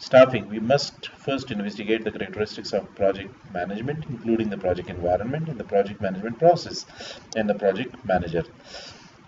staffing, we must first investigate the characteristics of project management, including the project environment and the project management process and the project manager.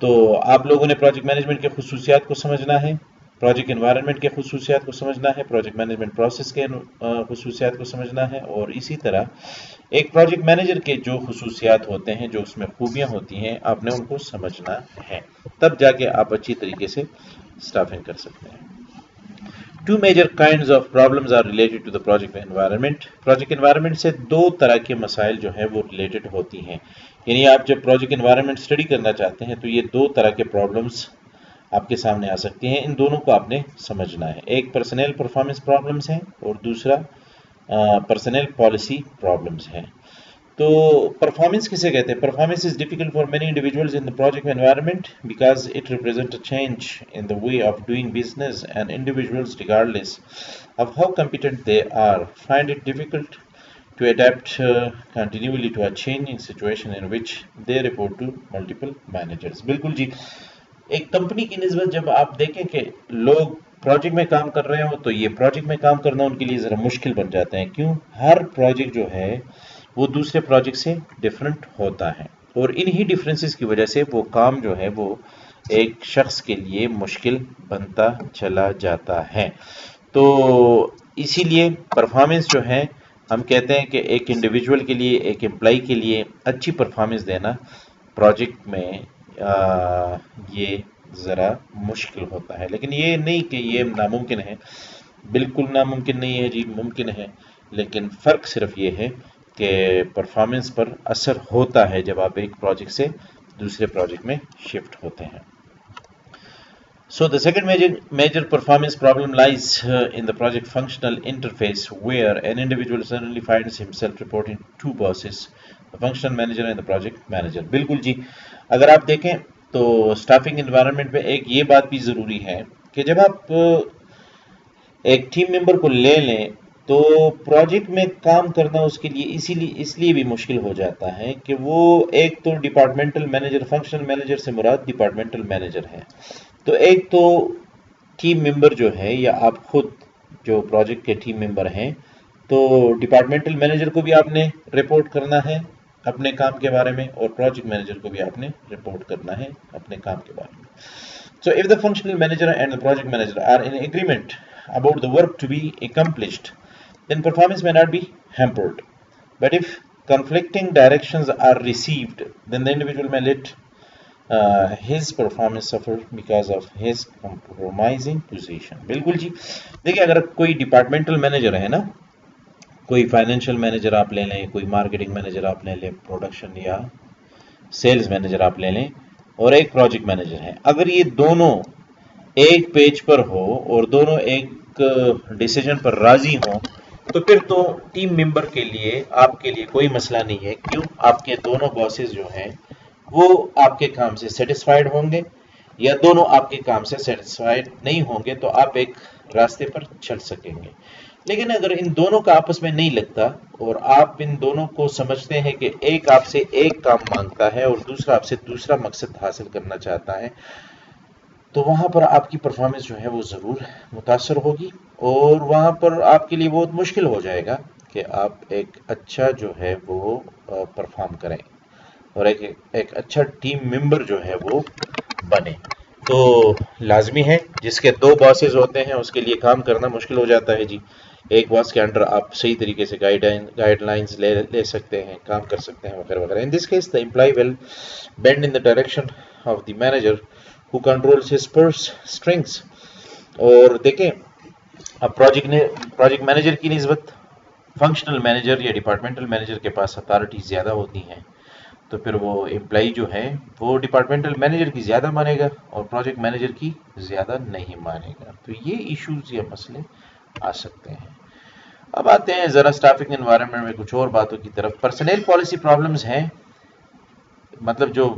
تو آپ لوگوں نے project management کے خصوصیات کو سمجھنا ہے، پروجیکٹ انوائرمنٹ کے خصوصیات کو سمجھنا ہے، پروجیکٹ مینجمنٹ پروسیس کے خصوصیات کو سمجھنا ہے، اور اسی طرح ایک پروجیکٹ مینیجر کے جو خصوصیات ہوتے ہیں، جو اس میں خوبیاں ہوتی ہیں، آپ نے ان کو سمجھنا ہے، تب جا کے آپ اچھی طریقے سے اسٹافنگ کر سکتے ہیں۔ Two major kinds of problems are related to the project environment. Project environment سے دو طرح کے مسائل جو ہیں وہ ریلیٹڈ ہوتی ہیں، یعنی آپ جب پروجیکٹ انوائرمنٹ اسٹڈی کرنا چاہتے ہیں تو یہ دو طرح کے پرابلمس آپ کے سامنے آ سکتی ہیں، ان دونوں کو آپ نے سمجھنا ہے۔ ایک پرسنل پرفارمنس پرابلمس ہیں اور دوسرا پرسنل پالیسی پرابلمس ہیں۔ تو پرفارمنس کسے کہتے ہیں؟ Performance is difficult for many individuals in the project environment because it represent a change in the way of doing business and individuals regardless of how competent they are find it difficult to adapt continually to a changing situation in which they report to multiple managers۔ بالکل جی، ایک company کی نسبت جب آپ دیکھیں کہ لوگ پروجیکٹ میں کام کر رہے ہوں تو یہ پروجیکٹ میں کام کرنا ان کے لیے ذرا مشکل بن جاتا ہے۔ کیوں؟ ہر پروجیکٹ جو ہے وہ دوسرے پروجیکٹ سے ڈیفرنٹ ہوتا ہے، اور انہی ڈیفرنسز کی وجہ سے وہ کام جو ہے وہ ایک شخص کے لیے مشکل بنتا چلا جاتا ہے۔ تو اسی لیے پرفارمنس جو ہے، ہم کہتے ہیں کہ ایک انڈیویجول کے لیے، ایک امپلائی کے لیے اچھی پرفارمنس دینا پروجیکٹ میں یہ ذرا مشکل ہوتا ہے، لیکن یہ نہیں کہ یہ ناممکن ہے، بالکل ناممکن نہیں ہے جی، ممکن ہے، لیکن فرق صرف یہ ہے کہ پرفارمنس پر اثر ہوتا ہے جب آپ ایک پروجیکٹ سے دوسرے پروجیکٹ میں شفٹ ہوتے ہیں۔ So the second major performance problem lies in the project functional interface, where an individual suddenly finds himself reporting two bosses, the functional manager and the project manager۔ بالکل جی، اگر آپ دیکھیں تو اسٹافنگ انوائرمنٹ میں ایک یہ بات بھی ضروری ہے کہ جب آپ ایک ٹیم ممبر کو لے لیں تو پروجیکٹ میں کام کرنا اس کے لیے اس لیے بھی مشکل ہو جاتا ہے کہ وہ ایک تو ڈپارٹمنٹل مینیجر، فنکشنل مینیجر سے مراد ڈپارٹمنٹل مینیجر ہے، تو ایک تو ٹیم ممبر جو ہے یا آپ خود جو پروجیکٹ کے ٹیم ممبر ہیں تو ڈپارٹمنٹل مینیجر کو بھی آپ نے رپورٹ کرنا ہے اپنے کام کے بارے میں، اور پروجیکٹ مینیجر کو بھی آپ نے رپورٹ کرنا ہے اپنے کام کے بارے میں۔ So if the functional manager and the project manager are in agreement about the work to be accomplished, then performance may not be hampered. But if conflicting directions are received, then the individual may let his performance suffer because of his compromising position۔ بالکل جی، دیکھیں اگر کوئی departmental manager ہے نا، کوئی financial manager آپ لے لیں، کوئی مارکیٹنگ مینیجر آپ لے لیں، پروڈکشن یا سیلز مینیجر آپ لے لیں، اور ایک پروجیکٹ مینیجر ہے، اگر یہ دونوں ایک پیج پر ہو اور دونوں ایک ڈیسیجن پر راضی ہوں تو پھر تو ٹیم ممبر کے لیے آپ کے لیے کوئی مسئلہ نہیں ہے۔ کیوں؟ آپ کے دونوں باسز جو ہیں وہ آپ کے کام سے سیٹسفائیڈ ہوں گے، یا دونوں آپ کے کام سے سیٹسفائیڈ نہیں ہوں گے تو آپ ایک راستے پر چل سکیں گے۔ لیکن اگر ان دونوں کا آپس میں نہیں لگتا اور آپ ان دونوں کو سمجھتے ہیں کہ ایک آپ سے ایک کام مانگتا ہے اور دوسرا آپ سے دوسرا مقصد حاصل کرنا چاہتا ہے، تو وہاں پر آپ کی پرفارمنس جو ہے وہ ضرور متاثر ہوگی، اور وہاں پر آپ کے لیے بہت مشکل ہو جائے گا کہ آپ ایک اچھا جو ہے وہ پرفارم کریں اور ایک اچھا ٹیم ممبر جو ہے وہ بنے۔ تو لازمی ہے جس کے دو باسز ہوتے ہیں اس کے لیے کام کرنا مشکل ہو جاتا ہے جی، ایک باس کے انڈر آپ صحیح طریقے سے گائیڈ لائنز لے سکتے ہیں، کام کر سکتے ہیں وغیرہ وغیرہ۔ In this case the employee will bend in the direction of the manager who controls his purse strings۔ اور دیکھیں اب پروجیکٹ مینیجر کی نسبت فنکشنل مینیجر یا ڈپارٹمنٹل مینیجر کے پاس اتھارٹی زیادہ ہوتی ہیں، تو پھر وہ امپلائی جو ہے وہ ڈپارٹمنٹل مینیجر کی زیادہ مانے گا اور پروجیکٹ مینیجر کی زیادہ نہیں مانے گا، تو یہ ایشوز یا مسئلے آ سکتے ہیں۔ اب آتے ہیں ذرا اسٹافنگ انوائرمنٹ میں کچھ اور باتوں کی طرف۔ پرسنل پالیسی پرابلمز ہیں، مطلب جو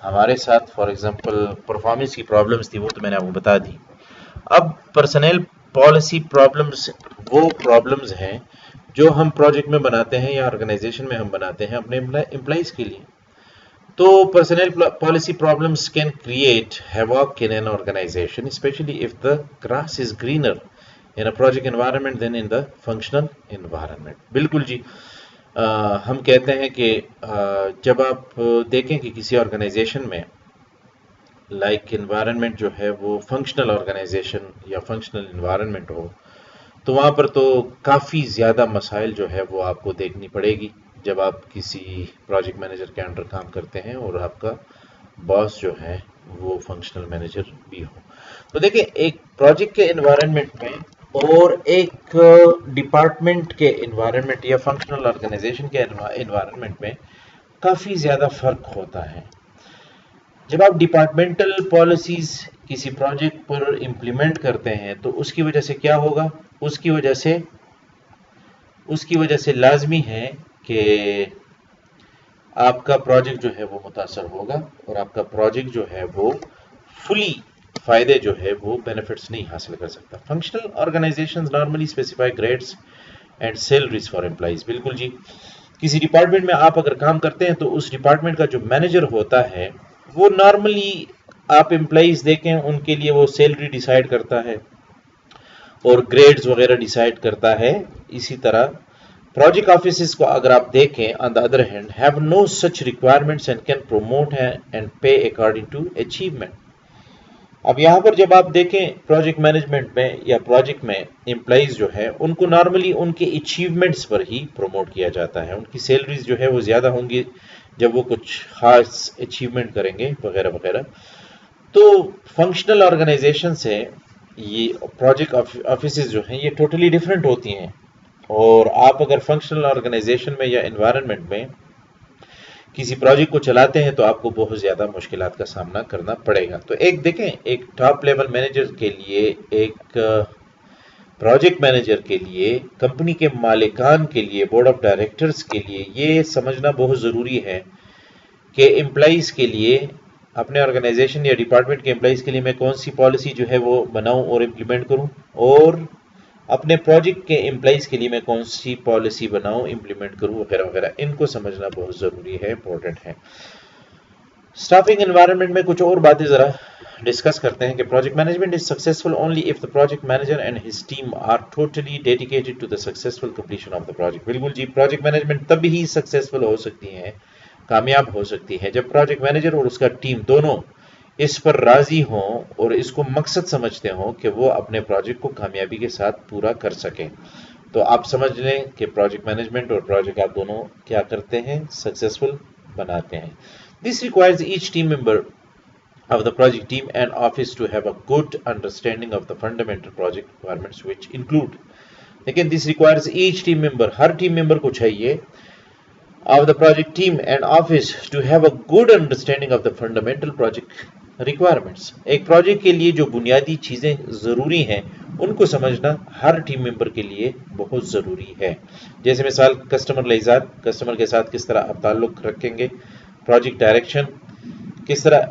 ہمارے ساتھ فار ایگزامپل پرفارمنس کی پرابلمز تھی وہ تو میں نے آپ کو بتا دی۔ اب پرسنل پالیسی پرابلمز وہ پرابلمز ہیں جو ہم پروجیکٹ میں بناتے ہیں یا آرگنائزیشن میں ہم بناتے ہیں اپنے امپلائیز کے لیے۔ تو personal policy problems can create havoc in an organization, especially if the grass is greener in a project environment than in the functional environment۔ بالکل جی، ہم کہتے ہیں کہ جب آپ دیکھیں کہ کسی آرگنائزیشن میں لائک انوائرمنٹ جو ہے وہ فنکشنل آرگنائزیشن یا فنکشنل انوائرمنٹ ہو، تو وہاں پر تو کافی زیادہ مسائل جو ہے وہ آپ کو دیکھنی پڑے گی جب آپ کسی پروجیکٹ مینیجر کے انڈر کام کرتے ہیں اور آپ کا باس جو ہے وہ فنکشنل مینیجر بھی ہو۔ تو دیکھیں، ایک پروجیکٹ کے انوائرمنٹ میں اور ایک ڈپارٹمنٹ کے انوائرمنٹ یا فنکشنل آرگنائزیشن کے انوائرمنٹ میں کافی زیادہ فرق ہوتا ہے۔ جب آپ ڈپارٹمنٹل پالیسیز کسی پروجیکٹ پر امپلیمنٹ کرتے ہیں تو اس کی وجہ سے کیا ہوگا؟ اس کی وجہ سے لازمی ہے کہ آپ کا پروجیکٹ جو ہے وہ متاثر ہوگا اور آپ کا پروجیکٹ جو ہے وہ فلی فائدے جو ہے وہ بینیفٹس نہیں حاصل کر سکتا۔ Functional organisations normally specify grades and salaries for employees. بالکل جی، کسی ڈپارٹمنٹ میں آپ اگر کام کرتے ہیں تو اس ڈپارٹمنٹ کا جو مینیجر ہوتا ہے وہ نارملی آپ امپلائیز دیکھیں ان کے لیے وہ سیلری ڈیسائیڈ کرتا ہے اور گریڈز وغیرہ ڈیسائیڈ کرتا ہے۔ اسی طرح پروجیکٹ آفیسز کو اگر آپ دیکھیں on the other hand have no such requirements and can promote and pay according to achievement. اب یہاں پر جب آپ دیکھیں پروجیکٹ مینجمنٹ میں یا پروجیکٹ میں امپلائیز جو ہے ان کو نارملی ان کے اچیومنٹس پر ہی پروموٹ کیا جاتا ہے، ان کی سیلریز جو ہے وہ زیادہ ہوں گی جب وہ کچھ خاص اچیومنٹ کریں گے وغیرہ وغیرہ۔ تو فنکشنل آرگنائزیشن سے یہ پروجیکٹ آفیسز جو ہیں یہ ٹوٹلی ڈفرینٹ ہوتی ہیں، اور آپ اگر فنکشنل آرگنائزیشن میں یا انوائرمنٹ میں کسی پروجیکٹ کو چلاتے ہیں تو آپ کو بہت زیادہ مشکلات کا سامنا کرنا پڑے گا۔ تو ایک دیکھیں، ایک ٹاپ لیول مینیجر کے لیے، ایک پروجیکٹ مینیجر کے لیے، کمپنی کے مالکان کے لیے، بورڈ آف ڈائریکٹرز کے لیے یہ سمجھنا بہت ضروری ہے کہ امپلائیز کے لیے، اپنے آرگنائزیشن یا ڈپارٹمنٹ کے امپلائیز کے لیے میں کون سی پالیسی جو ہے وہ بناؤں اور امپلیمنٹ کروں، اور اپنے پروجیکٹ کے امپلائیز کے لیے میں کون سی پالیسی بناؤں، امپلیمنٹ کروں وغیرہ وغیرہ۔ ان کو سمجھنا بہت ضروری ہے، امپورٹنٹ ہے۔ اسٹافنگ انوائرمنٹ میں کچھ اور باتیں ذرا ڈسکس کرتے ہیں کہ project management is successful only if the project manager and his team are totally dedicated to the successful completion of the project. بالکل جی، پروجیکٹ مینجمنٹ تب ہی سکسیسفل ہو سکتی ہے، کامیاب ہو سکتی ہے، جب پروجیکٹ مینیجر اور اس کا ٹیم دونوں اس پر راضی ہوں اور اس کو مقصد سمجھتے ہوں کہ وہ اپنے پروجیکٹ کو کامیابی کے ساتھ پورا کر سکیں۔ تو آپ سمجھ لیں کہ پروجیکٹ مینجمنٹ اور پروجیکٹ آپ دونوں کیا کرتے ہیں؟ سکسیسفل بناتے ہیں۔ This requires each team member of the project team and office to have a good understanding of the fundamental project requirements which include، لیکن this requires each team member، Hare team member کو چاہیے of the project team and office to have a good understanding of the fundamental project requirements۔ ایک project کے لیے جو بنیادی چیزیں ضروری ہیں ان کو سمجھنا ہر ٹیم ممبر کے لیے بہت ضروری ہے۔ جیسے مثال کسٹمر لحاظات، کسٹمر کے ساتھ کس طرح آپ تعلق رکھیں گے، پروجیکٹ ڈائریکشن، کس طرح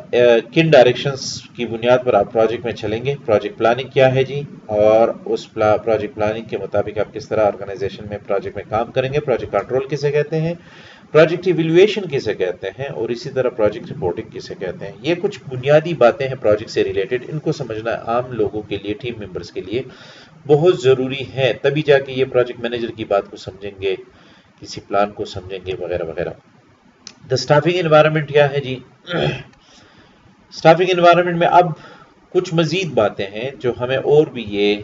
کن ڈائریکشنز کی بنیاد پر آپ پروجیکٹ میں چلیں گے، پروجیکٹ پلاننگ کیا ہے جی، اور اس پروجیکٹ پلاننگ کے مطابق آپ کس طرح آرگنائزیشن میں پروجیکٹ میں کام کریں گے، پروجیکٹ کنٹرول کسے کہتے ہیں، پروجیکٹ ایویلویشن کسے کہتے ہیں، اور اسی طرح پروجیکٹ رپورٹنگ کسے کہتے ہیں۔ یہ کچھ بنیادی باتیں ہیں پروجیکٹ سے ریلیٹڈ، ان کو سمجھنا عام لوگوں کے لیے، ٹیم ممبرس کے لیے بہت ضروری ہے، تبھی جا کے یہ پروجیکٹ مینیجر کی بات کو سمجھیں گے، کسی پلان کو سمجھیں گے وغیرہ وغیرہ۔ دا اسٹافنگ انوائرمنٹ کیا ہے جی؟ اسٹافنگ انوائرمنٹ میں اب کچھ مزید باتیں ہیں جو ہمیں اور بھی یہ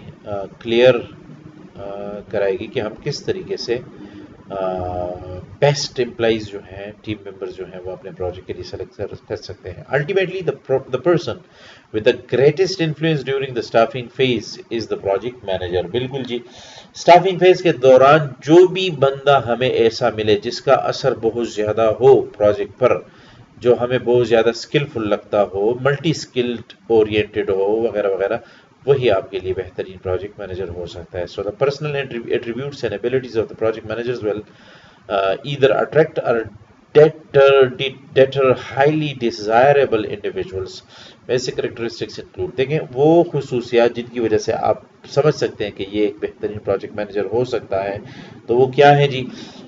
کلیئر کرائے گی کہ ہم کس طریقے سے بیسٹ امپلائیز جو ہیں، ٹیم ممبرز جو ہیں وہ اپنے پروجیکٹ کے لیے سلیکٹ کر سکتے ہیں۔ Ultimately the person with the greatest influence during the staffing phase is the project manager۔ بالکل جی، اسٹافنگ فیز کے دوران جو بھی بندہ ہمیں ایسا ملے جس کا اثر بہت زیادہ ہو پروجیکٹ پر، جو ہمیں بہت زیادہ اسکلفل لگتا ہو، ملٹی اسکلڈ اورینٹڈ ہو وغیرہ وغیرہ، وہی آپ کے لیے بہترین پروجیکٹ مینیجر ہو سکتا ہے۔ So the personal attributes and abilities of the project managers will either attract or deter highly desirable individuals۔ Basic characteristics include, دیکھیں وہ خصوصیات جن کی وجہ سے آپ سمجھ سکتے ہیں کہ یہ ایک بہترین پروجیکٹ مینیجر ہو سکتا ہے، تو وہ کیا ہے جی؟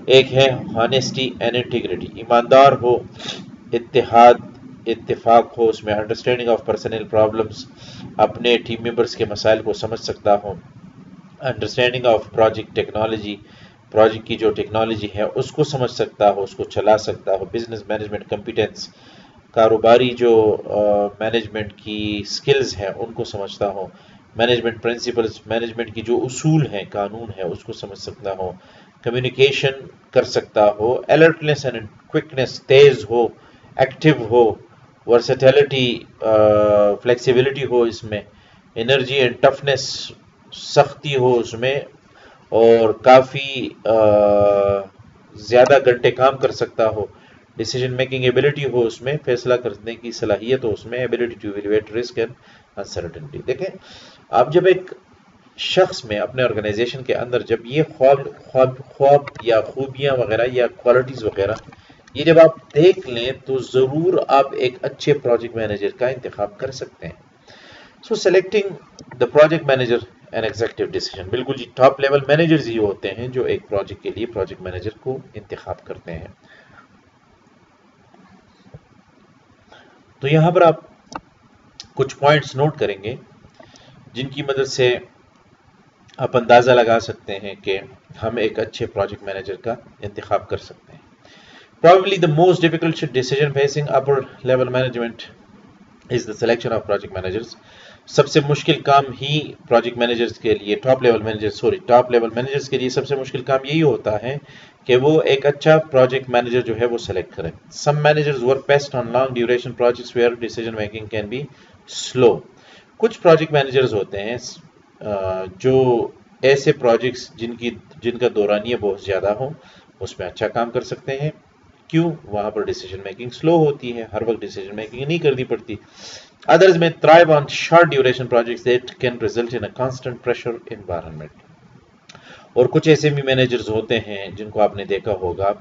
ایک ہے ہانیسٹی اینڈ انٹیگریٹی، ایماندار ہو، اتفاق ہو اس میں، انڈرسٹینڈنگ آف پرسنل پرابلمس، اپنے ٹیم ممبرس کے مسائل کو سمجھ سکتا ہوں، understanding of project technology, project کی جو ٹیکنالوجی ہے اس کو سمجھ سکتا ہو، اس کو چلا سکتا ہو، بزنس مینجمنٹ کمپیٹنس، کاروباری جو مینجمنٹ کی سکلز ہیں ان کو سمجھتا ہو، مینجمنٹ پرنسپلز، مینجمنٹ کی جو اصول ہیں، قانون ہے، اس کو سمجھ سکتا ہو، کمیونیکیشن کر سکتا ہو، الرٹنس اینڈ کوئکنس تیز ہو، ایکٹیو ہو، ورسٹیلٹی فلیکسیبلٹی ہو اس میں، انرجی اینڈ ٹفنس سختی ہو اس میں، اور کافی زیادہ گھنٹے کام کر سکتا ہو، ڈیسیجن میکنگ ایبلٹی ہو اس میں، فیصلہ کرنے کی صلاحیت ہو اس میں، ability to evaluate risk and uncertainty. دیکھیں آپ جب ایک شخص میں اپنے آرگنائزیشن کے اندر جب یہ خواب یا خوبیاں وغیرہ یا کوالٹیز وغیرہ یہ جب آپ دیکھ لیں تو ضرور آپ ایک اچھے پروجیکٹ مینیجر کا انتخاب کر سکتے ہیں۔ So selecting the project manager an executive decision, بالکل جی ٹاپ لیول مینیجرز ہی ہوتے ہیں جو ایک پروجیکٹ کے لیے پروجیکٹ مینیجر کو انتخاب کرتے ہیں۔ تو یہاں پر آپ کچھ پوائنٹس نوٹ کریں گے جن کی مدد سے آپ اندازہ لگا سکتے ہیں کہ ہم ایک اچھے پروجیکٹ مینیجر کا انتخاب کر سکتے ہیں۔ Probably the most difficult decision facing upper level management is the selection of project managers. سب سے مشکل کام ہی پروجیکٹ مینیجرز کے لیے ٹاپ لیول مینیجرز کے لیے سب سے مشکل کام یہی ہوتا ہے کہ وہ ایک اچھا پروجیکٹ مینیجر جو ہے وہ سلیکٹ کریں۔ Some managers work best on long duration projects where decision making can be slow. کچھ پروجیکٹ مینیجرز ہوتے ہیں جو ایسے پروجیکٹس جن کا دورانیہ بہت زیادہ ہو اس میں اچھا کام کر سکتے ہیں۔ کیوں؟ وہاں پر ڈیسیجن میکنگ سلو ہوتی ہے، ہر وقت ڈیسیجن میکنگ نہیں کرنی پڑتی۔ ادرز میں thrive on short duration projects that can result in a constant pressure environment. اور کچھ ایسے بھی مینیجرز ہوتے ہیں جن کو آپ نے دیکھا ہوگا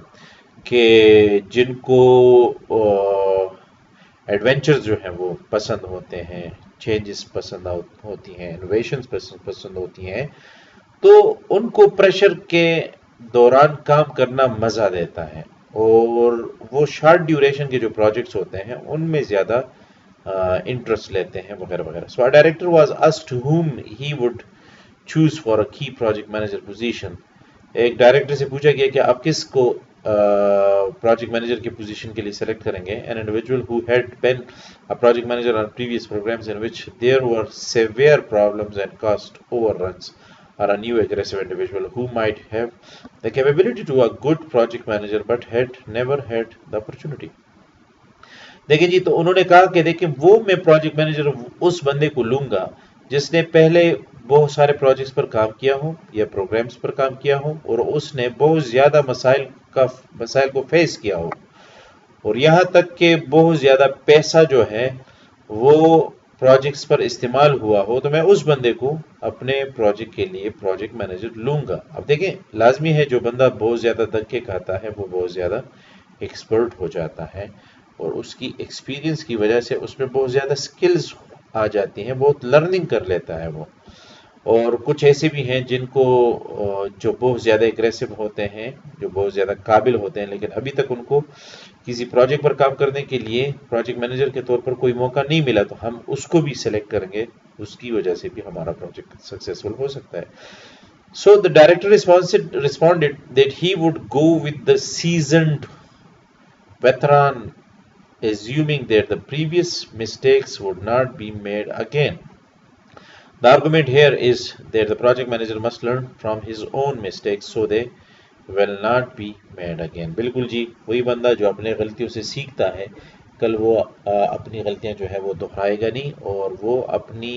کہ جن کو ایڈونچرز جو ہیں وہ پسند ہوتے ہیں، چینجز پسند ہوتی ہیں، انوویشنز پسند ہوتی ہیں، تو ان کو پریشر کے دوران کام کرنا مزہ دیتا ہے، اور وہ شارٹ ڈیوریشن کے جو پروجیکٹس ہوتے ہیں ان میں زیادہ انٹرسٹ لیتے ہیں وغیرہ وغیرہ۔ So our director was asked to whom he would choose for a key project manager position. ایک ڈائریکٹر سے پوچھا گیا کہ آپ کس کو پروجیکٹ مینیجر کی پوزیشن کے لیے سلیکٹ کریں گے۔ An individual who had been a project manager on previous programs in which there were severe problems and cost overruns, or a new aggressive individual who might have the capability to a good project manager but had never had the opportunity. دیکھیں جی، تو انہوں نے کہا کہ دیکھیں وہ میں project manager اس بندے کو لوں گا جس نے پہلے بہت سارے پروجیکٹس پر کام کیا ہو یا پروگرامز پر کام کیا ہو، اور اس نے بہت زیادہ مسائل کو فیس کیا ہو، اور یہاں تک کہ بہت زیادہ پیسہ جو ہے وہ پروجیکٹس پر استعمال ہوا ہو، تو میں اس بندے کو اپنے پروجیکٹ کے لیے پروجیکٹ مینیجر لوں گا۔ اب دیکھیں لازمی ہے جو بندہ بہت زیادہ دھکے کھاتا ہے وہ بہت زیادہ ایکسپرٹ ہو جاتا ہے، اور اس کی ایکسپیرینس کی وجہ سے اس میں بہت زیادہ سکلز آ جاتی ہیں، بہت لرننگ کر لیتا ہے وہ۔ اور کچھ ایسے بھی ہیں جن کو جو بہت زیادہ اگریسو ہوتے ہیں، جو بہت زیادہ قابل ہوتے ہیں، لیکن ابھی تک ان کو کسی پروجیکٹ پر کام کرنے کے لیے پروجیکٹ مینیجر کے طور پر کوئی موقع نہیں ملا، تو ہم اس کو بھی سلیکٹ کریں گے، اس کی وجہ سے بھی ہمارا پروجیکٹ سکسیسفل ہو سکتا ہے۔ So the director responded that he would go with the seasoned veteran, assuming that the previous mistakes would not be made again. The argument here is that the project manager must learn from his own mistakes so they will not be made again. بالکل جی، وہی بندہ جو اپنے غلطیوں سے سیکھتا ہے، کل وہ اپنی غلطیاں جو ہے وہ دہرائے گا نہیں، اور وہ اپنی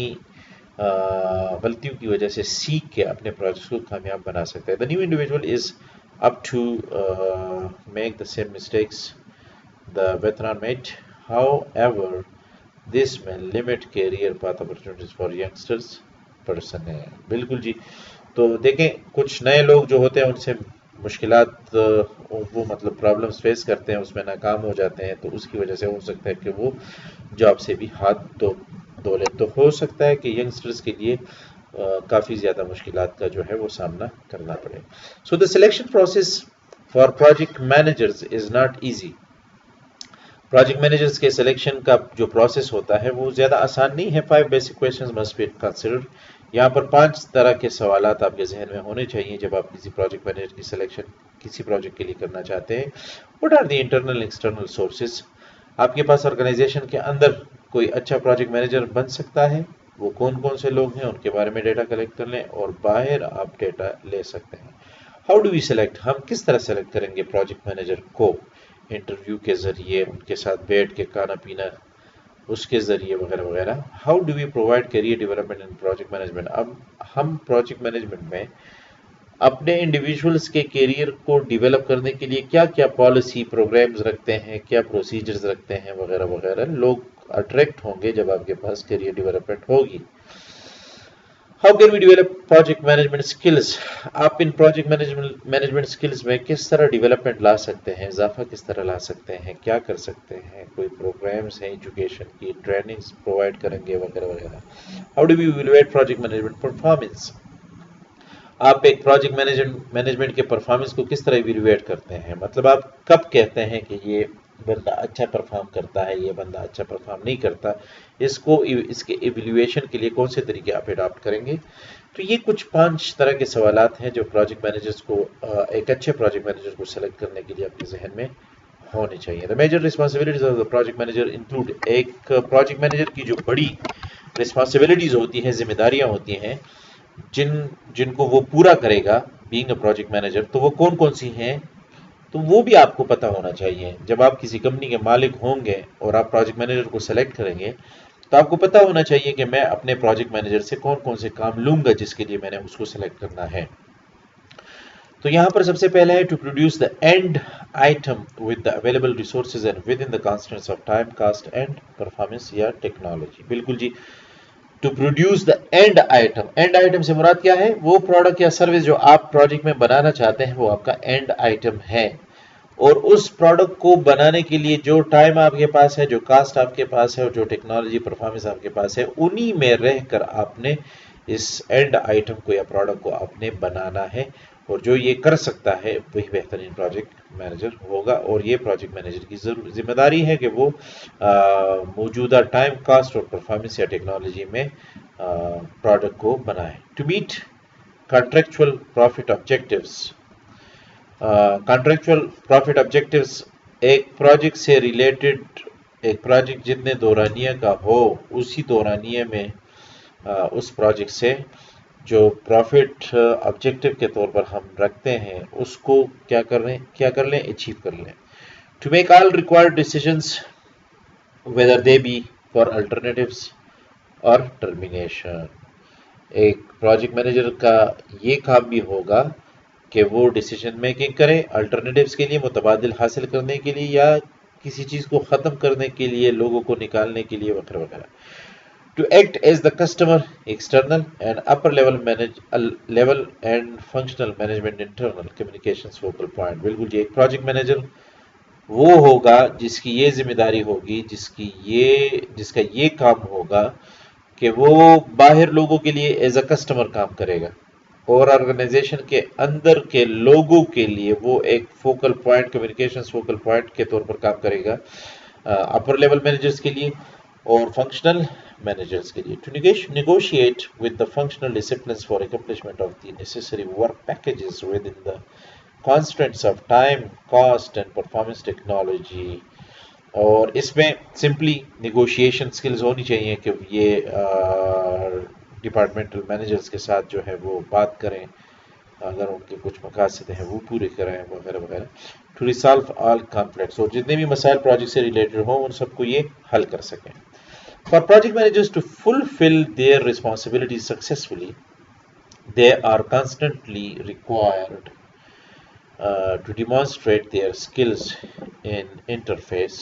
غلطیوں کی وجہ سے سیکھ کے اپنے پروجیکٹ کو کامیاب بنا سکتا ہے۔ The new individual is up to make the same mistakes the veteran made. However, this may limit career path opportunities for youngsters person ہے۔ بالکل جی، تو دیکھیں کچھ نئے لوگ جو ہوتے ہیں ان سے مشکلات وہ مطلب پرابلمس فیس کرتے ہیں، اس میں ناکام ہو جاتے ہیں، تو اس کی وجہ سے ہو سکتا ہے کہ وہ جاب سے بھی ہاتھ دھو لے، تو ہو سکتا ہے کہ ینگسٹرز کے لیے کافی زیادہ مشکلات کا جو ہے وہ سامنا کرنا پڑے۔ So the selection process for project managers is not easy. Project managers کے سلیکشن کا جو پروسیس ہوتا ہے وہ زیادہ آسان نہیں ہے۔ 5 basic questions must be considered. یہاں پر 5 طرح کے سوالات آپ کے ذہن میں ہونے چاہیے جب آپ کسی پروجیکٹ مینیجر کی سلیکشن کسی پروجیکٹ کے لیے کرنا چاہتے ہیں. What are the internal external sources? آپ کے پاس آرگنائزیشن کے اندر کوئی اچھا پروجیکٹ مینیجر بن سکتا ہے، وہ کون کون سے لوگ ہیں ان کے بارے میں ڈیٹا کلیکٹ کر لیں، اور باہر آپ ڈیٹا لے سکتے ہیں. How do we select? ہم کس طرح سلیکٹ کریں گے پروجیکٹ مینیجر کو؟ انٹرویو کے ذریعے، ان کے ساتھ بیٹھ کے کھانا پینا اس کے ذریعے وغیرہ وغیرہ. How do we provide career development in project management? اب ہم پروجیکٹ مینجمنٹ میں اپنے انڈیویجولس کے کیریئر کو ڈیولپ کرنے کے لیے کیا کیا پالیسی پروگرامز رکھتے ہیں، کیا پروسیجرز رکھتے ہیں وغیرہ وغیرہ. لوگ اٹریکٹ ہوں گے جب آپ کے پاس کیریئر ڈیولپمنٹ ہوگی. How can we develop project management skills? آپ ان پروجیکٹ مینجمنٹ اسکلز میں کس طرح ڈیولپمنٹ لا سکتے ہیں، اضافہ کس طرح لا سکتے ہیں، کیا کر سکتے ہیں؟ کوئی پروگرامز ہیں ایجوکیشن کی، ٹریننگز پرووائڈ کریں گے وغیرہ وغیرہ. How do we evaluate project management performance? آپ ایک پروجیکٹ مینجمنٹ کے پرفارمنس کو کس طرح ایویلویٹ کرتے ہیں؟ مطلب آپ کب کہتے ہیں کہ یہ بندہ اچھا پرفارم کرتا ہے، یہ بندہ اچھا پرفارم نہیں کرتا، اس کے ایویلویشن کے لیے کون سے طریقے آپ اڈاپٹ کریں گے؟ تو یہ کچھ 5 طرح کے سوالات ہیں جو پروجیکٹ مینیجرز کو، ایک اچھے پروجیکٹ مینیجر کو سلیکٹ کرنے کے لیے اپنے ذہن میں ہونے چاہیے. The major responsibilities of the project manager include، ایک پروجیکٹ مینیجر کی جو بڑی رسپانسبلٹیز ہوتی ہیں، ذمہ داریاں ہوتی ہیں جن کو وہ پورا کرے گا بینگ اے پروجیکٹ مینیجر، تو وہ کون کون سی ہیں تو وہ بھی آپ کو پتہ ہونا چاہیے. جب آپ کسی کمپنی کے مالک ہوں گے اور آپ پروجیکٹ مینیجر کو سلیکٹ کریں گے تو آپ کو پتہ ہونا چاہیے کہ میں اپنے پروجیکٹ مینیجر سے کون کون سے کام لوں گا جس کے لیے میں نے اس کو سلیکٹ کرنا ہے. تو یہاں پر سب سے پہلا ہے to produce the end item with the available resources and within the constraints of time, cost and performance یا ٹیکنالوجی. بالکل جی، to produce the end item. End item سے مراد کیا ہے؟ وہ پروڈکٹ یا سروس جو آپ پروجیکٹ میں بنانا چاہتے ہیں وہ آپ کا اینڈ آئٹم ہے، اور اس پروڈکٹ کو بنانے کے لیے جو ٹائم آپ کے پاس ہے، جو کاسٹ آپ کے پاس ہے، اور جو ٹیکنالوجی پرفارمنس آپ کے پاس ہے، انہی میں رہ کر آپ نے اس اینڈ آئٹم کو یا پروڈکٹ کو آپ نے بنانا ہے. اور جو یہ کر سکتا ہے وہی بہترین پروجیکٹ مینیجر ہوگا، اور یہ پروجیکٹ مینیجر کی ذمہ داری ہے کہ وہ موجودہ ٹائم، کاسٹ اور پرفارمنس یا ٹیکنالوجی میں پروڈکٹ کو بنائے. To meet contractual profit objectives. Contractual profit objectives ایک پروجیکٹ سے ریلیٹڈ، ایک پروجیکٹ جتنے دورانیہ کا ہو اسی دورانیہ میں اس پروجیکٹ سے جو پروفٹ آبجیکٹیو کے طور پر ہم رکھتے ہیں اس کو کیا کر لیں اچیو کر لیں. To make all required decisions whether they be for alternatives اور ٹرمینیشن. ایک پروجیکٹ مینیجر کا یہ کام بھی ہوگا کہ وہ ڈیسیجن میکنگ کرے الٹرنیٹیوز کے لیے، متبادل حاصل کرنے کے لیے یا کسی چیز کو ختم کرنے کے لیے، لوگوں کو نکالنے کے لیے وغیرہ وغیرہ. To act as the customer external and upper level and functional management internal communications focal point. بالکل جی، ایک پروجیکٹ مینیجر وہ ہوگا جس کی یہ ذمہ داری ہوگی، جس کا یہ کام ہوگا کہ وہ باہر لوگوں کے لیے ایز اے کسٹمر کام کرے گا، اور آرگنائزیشن کے اندر کے لوگوں کے لیے وہ ایک focal point, communications focal point کے طور پر کام کرے گا اپر لیول مینیجرز کے لیے اور فنکشنل مینیجرز کے لیے. To negotiate with the functional disciplines for accomplishment of the necessary work packages within the constants of time, cost and performance technology. اور اس میں سمپلی نیگوشیشن سکلز ہونی چاہیے کہ یہ ڈپارٹمنٹل مینیجرز کے ساتھ جو ہے وہ بات کریں، اگر ان کے کچھ مقاصد ہیں وہ پورے کریں وغیرہ وغیرہ. ٹو ریسالو آل کانفلکٹس، اور جتنے بھی مسائل پروجیکٹ سے ریلیٹڈ ہوں ان سب کو یہ حل کر سکیں. For project managers to fulfil their responsibilities successfully they are constantly required to demonstrate their skills in interface,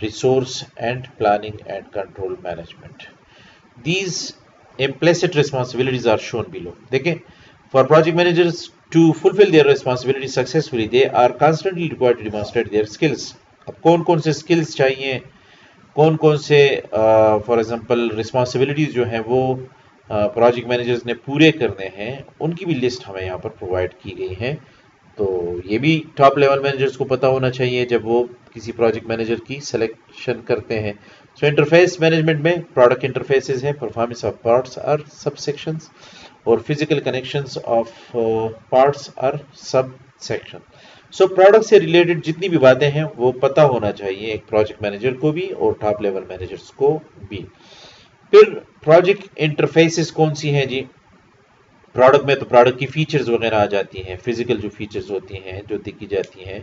resource and planning and control management. These implicit responsibilities are shown below. دیکھیں، for project managers to fulfill their responsibilities successfully, they are constantly required to demonstrate their skills. اب کون کون سے skills چاہیے، کون کون سے for example responsibilities جو ہیں وہ پروجیکٹ مینیجرز نے پورے کرنے ہیں، ان کی بھی لسٹ ہمیں یہاں پر پرووائڈ کی گئی ہے. تو یہ بھی ٹاپ لیول مینیجرز کو پتا ہونا چاہیے جب وہ کسی پروجیکٹ مینیجر کی سلیکشن کرتے ہیں. سو انٹرفیس مینجمنٹ میں پروڈکٹ انٹرفیسز ہیں، پرفارمنس آف پارٹس اور سب سیکشنز، اور فزیکل کنیکشنز آف پارٹس اور سب سیکشن. سو پروڈکٹ سے ریلیٹڈ جتنی بھی باتیں ہیں وہ پتا ہونا چاہیے ایک پروجیکٹ مینیجر کو بھی اور ٹاپ لیول مینیجرز کو بھی. پھر پروجیکٹ انٹرفیسز کون سی ہیں جی؟ پروڈکٹ میں تو پروڈکٹ کی فیچرز وغیرہ آ جاتی ہیں، فزیکل جو فیچرز ہوتی ہیں جو دیکھی جاتی ہیں.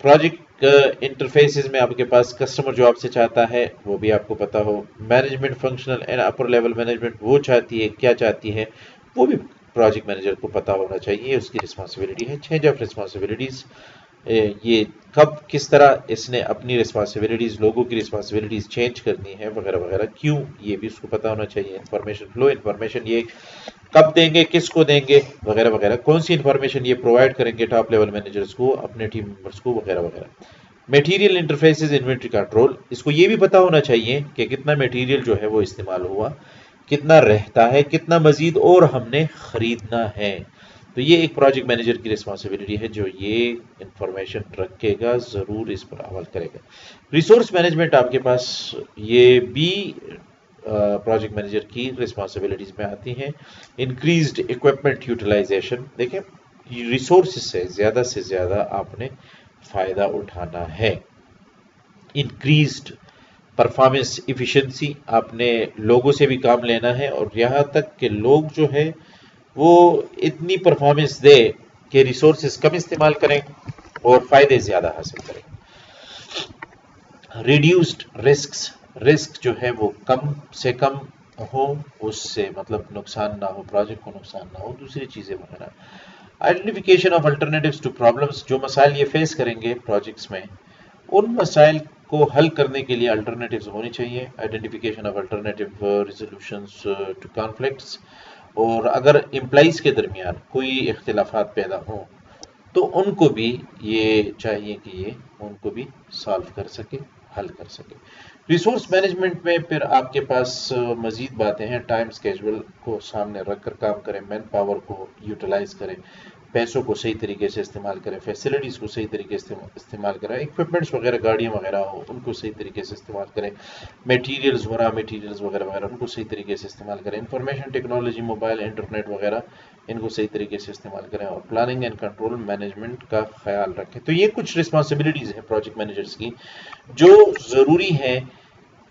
پروجیکٹ انٹرفیسز میں آپ کے پاس کسٹمر جو آپ سے چاہتا ہے وہ بھی آپ کو پتا ہو. Management functional and upper level management وہ چاہتی ہے، کیا چاہتی ہے وہ بھی پروجیکٹ مینیجر کو پتا ہونا چاہیے، اس کی رسپانسبلٹی ہے. چینج آف رسپانسبلٹیز، یہ کب کس طرح اس نے اپنی رسپانسبلٹیز، لوگوں کی رسپانسبلٹیز چینج کرنی ہے وغیرہ وغیرہ، کیوں، یہ بھی اس کو پتا ہونا چاہیے. انفارمیشن فلو، انفارمیشن یہ کب دیں گے، کس کو دیں گے وغیرہ وغیرہ، کون سی انفارمیشن یہ پرووائڈ کریں گے ٹاپ لیول مینیجرز کو، اپنے ٹیم ممبرس کو وغیرہ وغیرہ. میٹیریل انٹرفیسز، انوینٹری کنٹرول، اس کو یہ بھی پتا ہونا چاہیے کہ کتنا میٹیریل جو ہے وہ استعمال ہوا، کتنا رہتا ہے، کتنا مزید اور ہم نے خریدنا ہے. تو یہ ایک پروجیکٹ مینیجر کی رسپانسبلٹی ہے جو یہ انفارمیشن رکھے گا، ضرور اس پر عمل کرے گا. ریسورس مینجمنٹ آپ کے پاس یہ بھی پروجیکٹ مینیجر کی رسپانسبلٹیز میں آتی ہیں. انکریزڈ اکوپمنٹ یوٹیلائزیشن، دیکھیں ریسورسز سے زیادہ آپ نے فائدہ اٹھانا ہے. انکریزڈ پرفارمنس ایفیشنسی، آپ نے لوگوں سے بھی کام لینا ہے اور یہاں تک کہ لوگ جو ہے وہ اتنی پرفارمنس دے کہ ریسورسز کم استعمال کریں اور فائدے زیادہ حاصل کریں. ریڈیوسڈ رسک جو ہے وہ کم سے کم ہو، اس سے مطلب نقصان نہ ہو، پروجیکٹ کو نقصان نہ ہو، دوسری چیزیں وغیرہ. Identification of alternatives to problems, جو مسائل یہ فیس کریں گے پروجیکٹس میں، ان مسائل کو حل کرنے کے لیے الٹرنیٹیوز ہونی چاہیے. Identification of alternative resolutions to conflicts, اور اگر امپلائیز کے درمیان کوئی اختلافات پیدا ہوں تو ان کو بھی یہ چاہیے کہ یہ ان کو بھی سالو کر سکے، حل کر سکے. ریسورس مینجمنٹ میں پھر آپ کے پاس مزید باتیں ہیں. ٹائم اسکیجول کو سامنے رکھ کر کام کریں، مین پاور کو یوٹیلائز کریں، پیسوں کو صحیح طریقے سے استعمال کریں، فیسلٹیز کو صحیح طریقے سے استعمال کریں، اکوپمنٹس وغیرہ گاڑیاں وغیرہ ہو ان کو صحیح طریقے سے استعمال کریں، میٹیریلز وغیرہ وغیرہ ان کو صحیح طریقے سے استعمال کریں، انفارمیشن ٹیکنالوجی، موبائل، انٹرنیٹ وغیرہ ان کو صحیح طریقے سے استعمال کریں، اور پلاننگ اینڈ کنٹرول مینجمنٹ کا خیال رکھیں. تو یہ کچھ رسپانسبلٹیز ہیں پروجیکٹ مینیجرز کی جو ضروری ہیں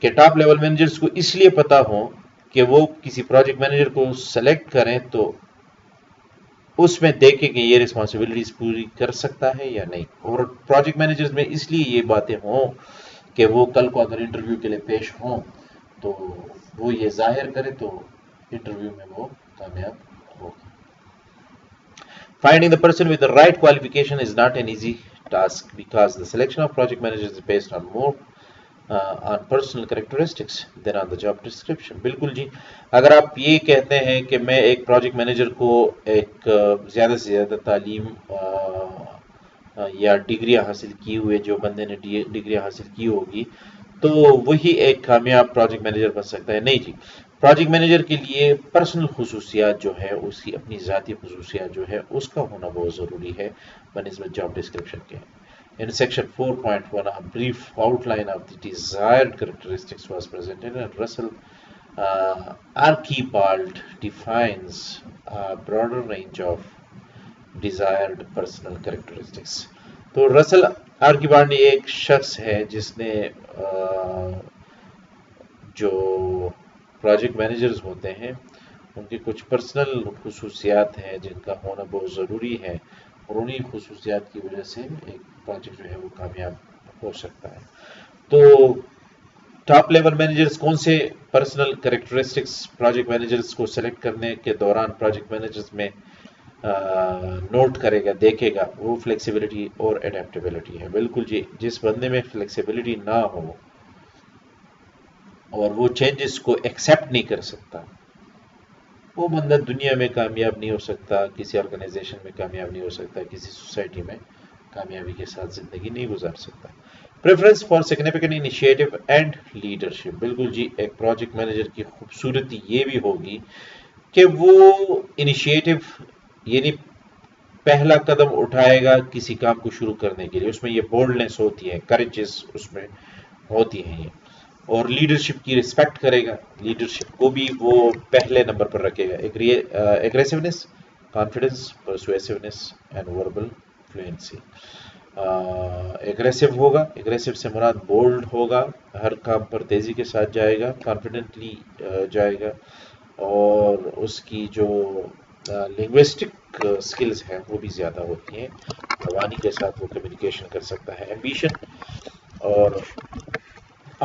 کہ ٹاپ لیول مینیجرز کو اس لیے پتا ہو کہ وہ کسی پروجیکٹ مینیجر کو سلیکٹ کریں تو اس میں دیکھیں کہ یہ رسپانسبلٹیز پوری کر سکتا ہے یا نہیں. اور پروجیکٹ مینیجرز میں اس لیے یہ باتیں ہوں کہ وہ کل کو اگر انٹرویو کے لیے پیش ہوں تو وہ یہ ظاہر کرے تو انٹرویو میں وہ کامیاب ہوگا. Finding the person with the right qualification is not an easy task because the selection of project managers is based on more on personal characteristics than on the job description. بالکل جی، اگر آپ یہ کہتے ہیں کہ میں ایک پروجیکٹ مینیجر کو ایک زیادہ سے زیادہ تعلیم یا ڈگریاں حاصل کی ہوئے جو بندے نے ڈگریاں حاصل کی ہوگی تو وہی ایک کامیاب پروجیکٹ مینیجر بن سکتا ہے، نہیں جی. پروجیکٹ مینیجر کے لیے پرسنل خصوصیات جو ہے، اس کی اپنی ذاتی خصوصیات جو ہے اس کا ہونا بہت ضروری ہے بنسبت جاب ڈسکرپشن کے. In section 4.1, a brief outline of the desired characteristics was presented, and Russell Archibald defines a broader range of desired personal characteristics. تو رسل آرکیبالڈ ایک شخص ہے جس نے جو پروجیکٹ مینیجرز ہوتے ہیں ان کی کچھ پرسنل خصوصیات ہیں جن کا ہونا بہت ضروری ہے، اور انہی خصوصیات کی وجہ سے ایک پروجیکٹ جو ہے وہ کامیاب ہو سکتا ہے. تو ٹاپ لیول مینیجرز کون سے پرسنل کریکٹرسٹکس پروجیکٹ مینیجرز کو سلیکٹ کرنے کے دوران پروجیکٹ مینیجرز میں نوٹ کرے گا، دیکھے گا، وہ فلیکسیبلٹی اور اڈیپٹیبلٹی ہے. بالکل جی، جس بندے میں فلیکسیبلٹی نہ ہو اور وہ چینجز کو ایکسیپٹ نہیں کر سکتا، وہ بندہ دنیا میں کامیاب نہیں ہو سکتا، کسی آرگنائزیشن میں کامیاب نہیں ہو سکتا، کسی سوسائٹی میں کامیابی کے ساتھ زندگی نہیں گزار سکتا. Preference for significant initiative and leadership, بالکل جی، ایک پروجیکٹ مینیجر کی خوبصورتی یہ بھی ہوگی کہ وہ انیشیٹو یعنی پہلا قدم اٹھائے گا کسی کام کو شروع کرنے کے لیے، اس میں یہ بولڈنس ہوتی ہے، کریجز اس میں ہوتی ہیں یہ، اور لیڈرشپ کی رسپیکٹ کرے گا، لیڈرشپ کو بھی وہ پہلے نمبر پر رکھے گا، aggressiveness, confidence, persuasiveness and verbal fluency. Aggressive ہوگا، ایگریسو سے مراد بولڈ ہوگا، ہر کام پر تیزی کے ساتھ جائے گا، کانفیڈنٹلی جائے گا، اور اس کی جو لنگوسٹک سکلز ہیں وہ بھی زیادہ ہوتی ہیں، روانی کے ساتھ وہ کمیونیکیشن کر سکتا ہے، ایمبیشن اور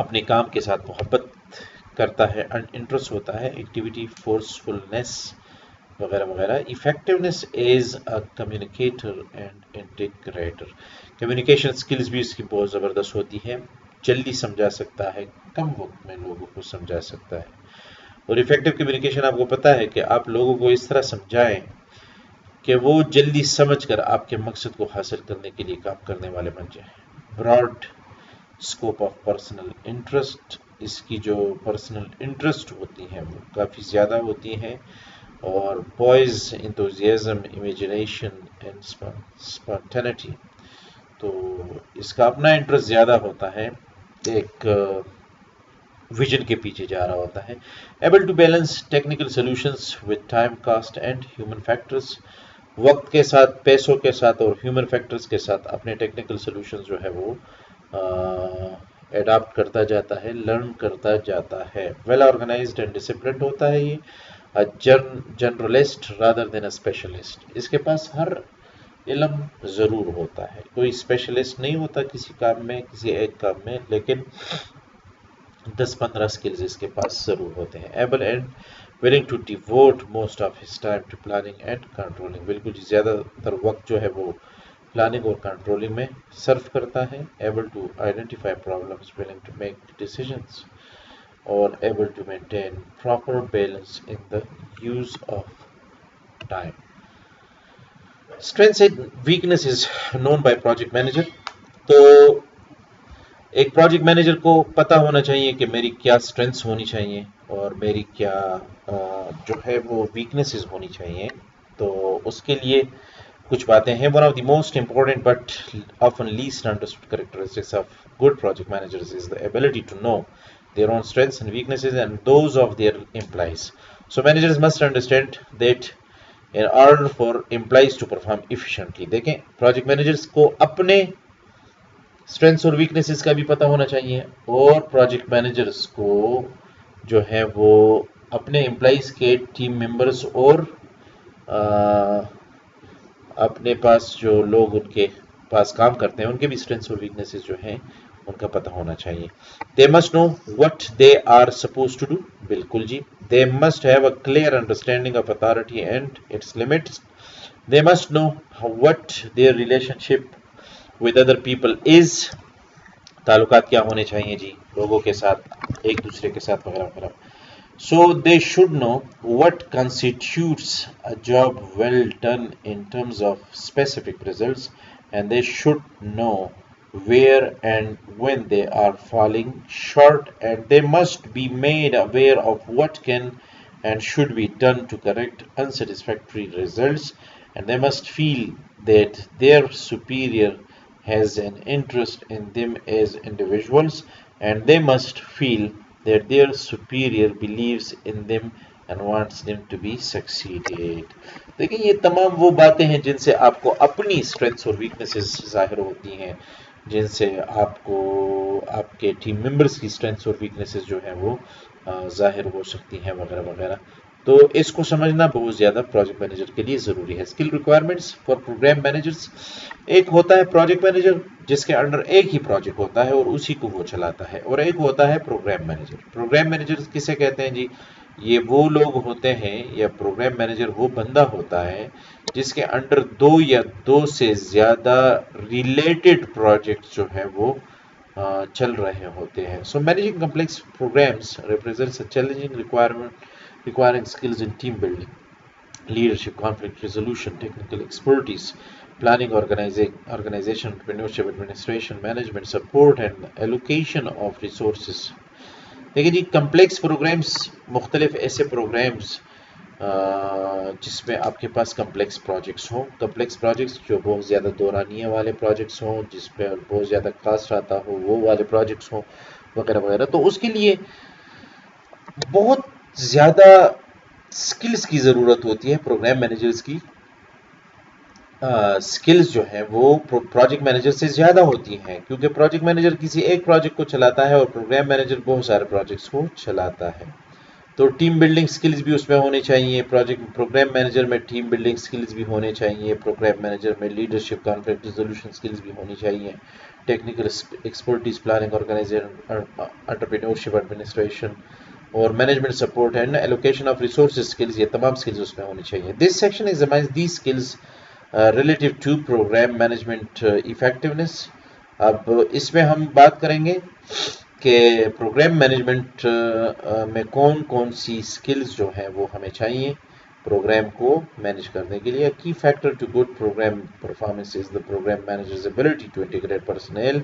اپنے کام کے ساتھ محبت کرتا ہے، انٹرسٹ ہوتا ہے، ایکٹیویٹی، فورسفلنس وغیرہ وغیرہ، effectiveness as a communicator and integrator, communication skills بھی اس کی بہت زبردست ہوتی ہے، جلدی سمجھا سکتا ہے، کم وقت میں لوگوں کو سمجھا سکتا ہے، اور افیکٹو کمیونیکیشن آپ کو پتا ہے کہ آپ لوگوں کو اس طرح سمجھائیں کہ وہ جلدی سمجھ کر آپ کے مقصد کو حاصل کرنے کے لیے کام کرنے والے بن جائیں۔ Broad scope of personal interest, اس کی جو پرسنل انٹرسٹ ہوتی ہیں وہ کافی زیادہ ہوتی ہیں، اور poise, enthusiasm, imagination and spontaneity, تو اس کا اپنا انٹرسٹ زیادہ ہوتا ہے، ایک ویژن کے پیچھے جا رہا ہوتا ہے۔ Able to balance technical solutions with time, cost and human factors, وقت کے ساتھ، پیسوں کے ساتھ اور ہیومن فیکٹرز کے ساتھ اپنے ٹیکنیکل سولوشنز جو ہے وہ اڈاپٹ کرتا جاتا ہے، لرن کرتا جاتا ہے۔ ویل آرگنائزڈ اینڈ ڈسپلنڈ ہوتا ہے یہ، generalist rather than a specialist, اس کے پاس ہر علم ضرور ہوتا ہے، کوئی اسپیشلسٹ نہیں ہوتا کسی کام میں، کسی ایک کام میں، لیکن 10-15 سکلز اس کے پاس ضرور ہوتے ہیں۔ Able and willing to devote most of his time to planning and controlling، بالکل جی زیادہ تر وقت جو ہے وہ پلاننگ اور کنٹرولنگ میں صرف کرتا ہے۔ Able to identify problems, willing to make decisions، اور able to maintain proper balance in the use of time۔ Strengths and weaknesses known by project manager، تو ایک پروجیکٹ مینیجر کو پتا ہونا چاہیے کہ میری کیا سٹرینتھس ہونی چاہیے اور میری کیا جو ہے وہ ویکنیسز ہونی چاہیے، تو اس کے لیے کچھ باتیں ہیں۔ One of the most important but often list understood characteristics of good project managers is the ability to know their own strengths and weaknesses and those of their employees. So managers must understand that in order for employees to perform efficiently، دیکھیں project managers کو اپنے strengths اور weaknesses کا بھی پتہ ہونا چاہیے، اور پروجیکٹ مینیجرز کو جو ہے وہ اپنے امپلائیز کے ٹیم ممبرز اور اپنے پاس جو لوگ ان کے پاس کام کرتے ہیں ان کے بھی اسٹرینتھس اور ویکنیسز جو ہیں ان کا پتہ ہونا چاہیے۔ They must know what they are supposed to do, بالکل جی، they must have a clear understanding of authority and its limits, they must know what their relationship with other people is، تعلقات کیا ہونے چاہیے جی لوگوں کے ساتھ، ایک دوسرے کے ساتھ وغیرہ وغیرہ۔ So they should know what constitutes a job well done in terms of specific results, and they should know where and when they are falling short, and they must be made aware of what can and should be done to correct unsatisfactory results, and they must feel that their superior has an interest in them as individuals, and they must feel that their superior believes in them and wants them to be succeeded۔ دیکھیں یہ تمام وہ باتیں ہیں جن سے آپ کو اپنی اسٹرینتھس اور ویکنیسز ظاہر ہوتی ہیں، جن سے آپ کو آپ کے ٹیم ممبرس کی اسٹرینتھس اور ویکنیسز جو ہیں وہ ظاہر ہو سکتی ہیں وغیرہ وغیرہ۔ تو اس کو سمجھنا بہت زیادہ پروجیکٹ مینیجر کے لیے ضروری ہے۔ Skill requirements for programme managers, ایک ہوتا ہے پروجیکٹ مینیجر جس کے انڈر ایک ہی پروجیکٹ ہوتا ہے اور اسی کو وہ چلاتا ہے، اور ایک ہوتا ہے پروگرام مینیجر۔ پروگرام مینیجر کسے کہتے ہیں جی؟ یہ وہ لوگ ہوتے ہیں، یا پروگرام مینیجر وہ بندہ ہوتا ہے جس کے انڈر دو یا دو سے زیادہ ریلیٹڈ پروجیکٹ جو ہیں وہ چل رہے ہوتے ہیں۔ So managing complex programmes represents a challenging requirement requiring skills in team building, leadership, conflict resolution, technical expertise, planning, organization, entrepreneurship, administration, management, support and allocation of resources۔ دیکھیں جی کمپلیکس پروگرامز، مختلف ایسے پروگرامز جس میں آپ کے پاس complex projects ہوں، complex projects جو بہت زیادہ دورانیے والے پروجیکٹس ہوں، جس پہ بہت زیادہ کاسٹ آتا ہو وہ والے پروجیکٹس ہوں وغیرہ وغیرہ. تو اس کے لیے بہت زیادہ سکلز کی ضرورت ہوتی ہے. پروگرام مینیجرز کی سکلز جو ہیں وہ پروجیکٹ مینیجر سے زیادہ ہوتی ہیں، کیونکہ پروجیکٹ مینیجر کسی ایک پروجیکٹ کو چلاتا ہے اور پروگرام مینیجر بہت سارے پروجیکٹس کو چلاتا ہے. تو ٹیم بلڈنگ سکلز بھی اس میں ہونے چاہیے. پروگرام مینیجر میں ٹیم بلڈنگ سکلز بھی ہونے چاہیے. پروگرام مینیجر میں لیڈرشپ کانفلکٹ ریزولوشن سکلز بھی ہونی چاہیے. Technical expertise, planning, organisation, entrepreneurship, administration اور management support and allocation of resources skills, یہ تمام سکلز اس میں ہونی چاہیے. This section examines these skills relative to programme management effectiveness. اب اس میں ہم بات کریں گے کہ پروگرام مینجمنٹ میں کون کون سی سکلز جو ہیں وہ ہمیں چاہیے پروگرام کو مینیج کرنے کے لیے. Key factor to good program performance is the program managers ability to integrate personnel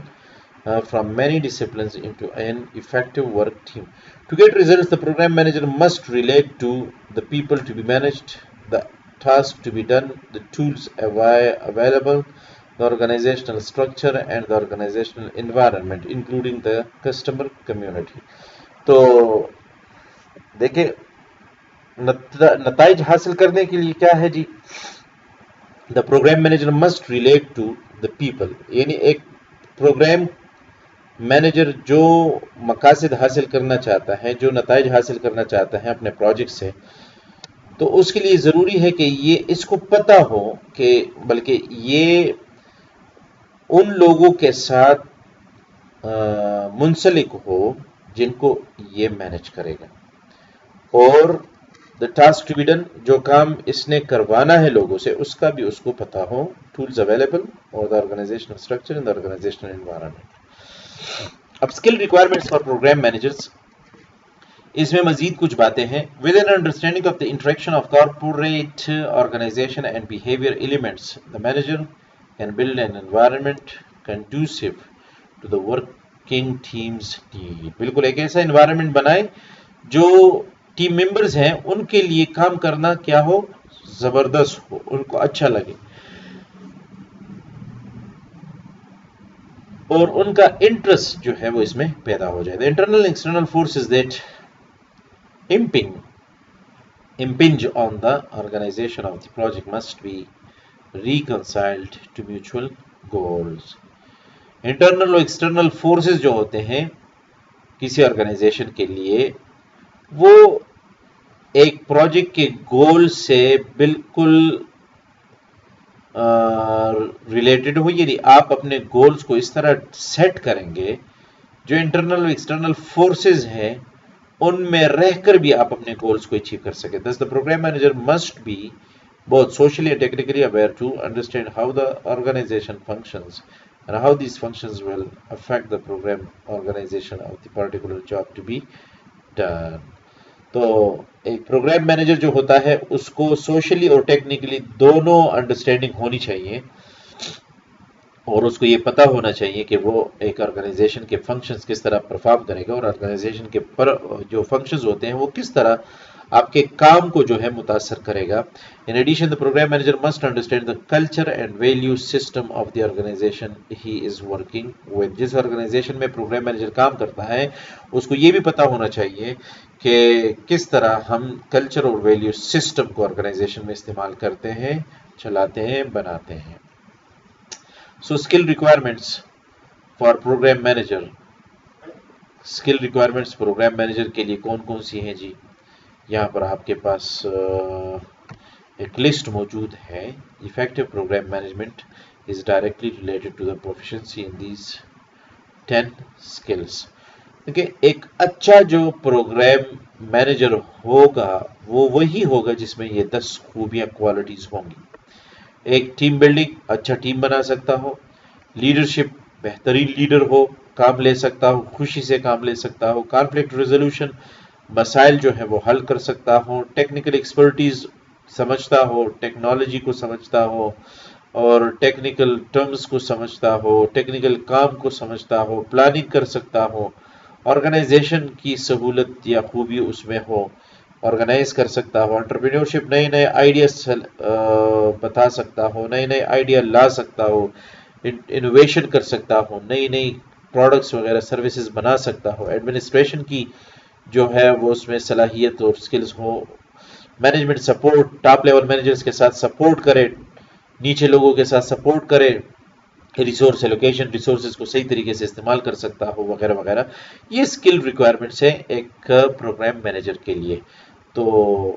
from many disciplines into an effective work team. To get results, the program manager must relate to the people to be managed, the task to be done, the tools available, the organizational structure and the organizational environment, including the customer community. تو دیکھیں نتائج حاصل کرنے کے لیے کیا ہے جی، the program manager must relate to the people. یعنی ایک پروگرام مینیجر جو مقاصد حاصل کرنا چاہتا ہے، جو نتائج حاصل کرنا چاہتا ہے اپنے پروجیکٹ سے، تو اس کے لیے ضروری ہے کہ یہ اس کو پتہ ہو کہ بلکہ یہ ان لوگوں کے ساتھ منسلک ہو جن کو یہ مینیج کرے گا. اور the task to be done، جو کام اس نے کروانا ہے لوگوں سے، اس کا بھی اس کو پتہ ہو. tools available اور the organizational structure and the organizational environment. اب skill requirements for programme managers, اس میں مزید کچھ باتیں ہیں. With an understanding of the interaction of corporate organisation and behaviour elements, the manager can build an environment conducive to the working teams need. بالکل ایک ایسا انوائرمنٹ بنائے جو ٹیم ممبرز ہیں ان کے لیے کام کرنا کیا ہو، زبردست ہو، ان کو اچھا لگے اور ان کا انٹرسٹ جو ہے وہ اس میں پیدا ہو جائے. Internal external forces that impinge on the organization of the project must be reconciled to mutual goals. Internal اور ایکسٹرنل فورسز جو ہوتے ہیں کسی آرگنائزیشن کے لیے، وہ ایک پروجیکٹ کے گول سے بالکل ریلیٹڈ ہو. یعنی آپ اپنے گولز کو اس طرح سیٹ کریں گے جو انٹرنل اور ایکسٹرنل فورسز ہیں ان میں رہ کر بھی آپ اپنے گولز کو اچیو کر سکیں. Thus the program manager must be both socially and technically aware to understand how the organization functions and how these functions will affect the program organization of the particular job to be done. تو ایک program manager جو ہوتا ہے اس کو socially اور technically دونوں understanding ہونی چاہیے اور اس کو یہ پتہ ہونا چاہیے کہ وہ ایک آرگنائزیشن کے فنکشنز کس طرح پرفارم کرے گا اور آرگنائزیشن کے جو فنکشنز ہوتے ہیں وہ کس طرح آپ کے کام کو جو ہے متاثر کرے گا. In addition, the program manager must understand the culture and value system of the organization he is working with. جس آرگنائزیشن میں پروگرام مینیجر کام کرتا ہے اس کو یہ بھی پتہ ہونا چاہیے کہ کس طرح ہم کلچر اور ویلیو سسٹم کو آرگنائزیشن میں استعمال کرتے ہیں، چلاتے ہیں، بناتے ہیں. So skill requirements for program manager. Skill requirements program manager کے لیے کون کون سی ہیں جی؟ یہاں پر آپ کے پاس ایک لسٹ موجود ہے. Effective program management is directly related to the proficiency in these 10 skills. دیکھیں ایک اچھا جو پروگرام مینیجر ہوگا وہ وہی ہوگا جس میں یہ 10 خوبیاں کوالٹیز ہوں گی. ایک ٹیم بلڈنگ، اچھا ٹیم بنا سکتا ہو. لیڈرشپ، بہترین لیڈر ہو، کام لے سکتا ہو، خوشی سے کام لے سکتا ہو. کانفلکٹ ریزولوشن، مسائل جو ہے وہ حل کر سکتا ہو. ٹیکنیکل ایکسپرٹیز، سمجھتا ہو، ٹیکنالوجی کو سمجھتا ہو اور ٹیکنیکل ٹرمز کو سمجھتا ہو، ٹیکنیکل کام کو سمجھتا ہو، پلاننگ کر سکتا ہو، آرگنائزیشن کی سہولت یا خوبی اس میں ہو. آرگنائز کر سکتا ہو، انٹرپرینورشپ نئے نئے آئیڈیاز بتا سکتا ہو، نئے نئے آئیڈیا لا سکتا ہو، انوویشن کر سکتا ہو، نئی نئی پروڈکٹس وغیرہ سروسز بنا سکتا ہو، ایڈمنسٹریشن کی جو ہے وہ اس میں صلاحیت اور سکلز ہو، management support, top level managers کے ساتھ سپورٹ کرے، نیچے لوگوں کے ساتھ سپورٹ کرے، ریسورس ایلوکیشن، ریسورسز کو صحیح طریقے سے استعمال کر سکتا ہو، وغیرہ وغیرہ. یہ اسکل ریکوائرمنٹس ہیں ایک پروگرام مینیجر کے لیے. تو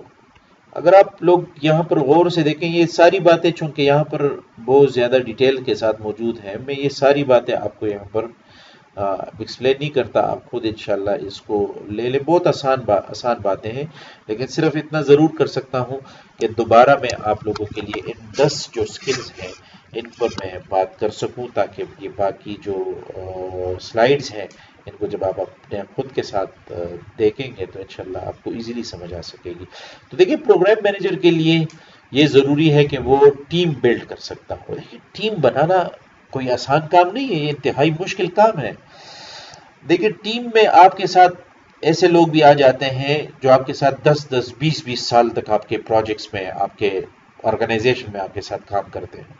اگر آپ لوگ یہاں پر غور سے دیکھیں، یہ ساری باتیں چونکہ یہاں پر بہت زیادہ ڈیٹیل کے ساتھ موجود ہیں، میں یہ ساری باتیں آپ کو یہاں پر ایکسپلین نہیں کرتا، آپ خود انشاءاللہ اس کو لے لیں. بہت آسان باتیں ہیں، لیکن صرف اتنا ضرور کر سکتا ہوں کہ دوبارہ میں آپ لوگوں کے لیے ان 10 جو سکلز ہیں ان پر میں بات کر سکوں، تاکہ یہ باقی جو سلائیڈز ہیں ان کو جب آپ اپنے خود کے ساتھ دیکھیں گے تو انشاءاللہ آپ کو ایزیلی سمجھ آ سکے گی. تو دیکھیں، پروگرام مینیجر کے لیے یہ ضروری ہے کہ وہ ٹیم بلڈ کر سکتا ہو. دیکھیں، ٹیم بنانا کوئی آسان کام نہیں ہے، یہ انتہائی مشکل کام ہے. دیکھیں، ٹیم میں آپ کے ساتھ ایسے لوگ بھی آ جاتے ہیں جو آپ کے ساتھ 10 20 سال تک آپ کے پروجیکٹس میں، آپ کے آرگنائزیشن میں آپ کے ساتھ کام کرتے ہیں،